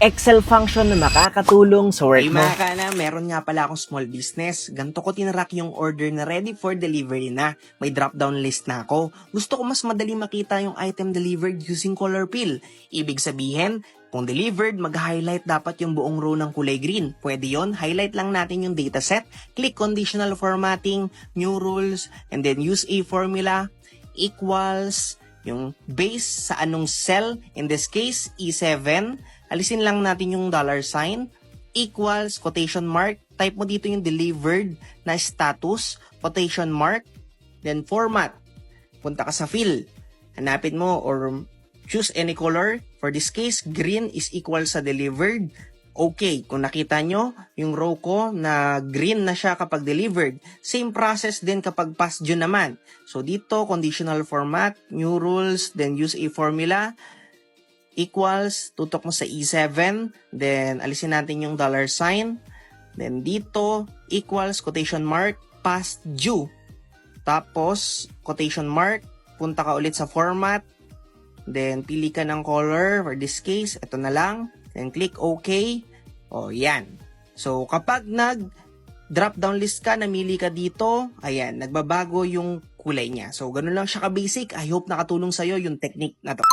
Excel function na makakatulong sa work Hey mo. mga kana, meron nga pala akong small business. Ganto ko tinrack yung order na ready for delivery na. May drop-down list na ako. Gusto ko mas madali makita yung item delivered using color fill. Ibig sabihin, kung delivered, mag-highlight dapat yung buong row ng kulay green. Pwede yon, highlight lang natin yung dataset, click conditional formatting, new rules, and then use a formula, equals, yung base sa anong cell, in this case, E7, alisin lang natin yung $sign, equals, quotation mark, type mo dito yung delivered na status, quotation mark, then format. Punta ka sa fill, hanapin mo or choose any color. For this case, green is equal sa delivered. Okay, kung nakita nyo, yung row ko na green na siya kapag delivered. Same process din kapag past due naman. So dito, conditional format, new rules, then use a formula, equals, tutok mo sa E7, then alisin natin yung $sign, then dito, equals, quotation mark, past due. Tapos, quotation mark, punta ka ulit sa format, then pili ka ng color, for this case, ito na lang, then click OK. O, yan. So, kapag drop down list ka, namili ka dito, ayan, nagbabago yung kulay niya. So, ganun lang siya ka-basic. I hope nakatulong sa'yo yung technique na to.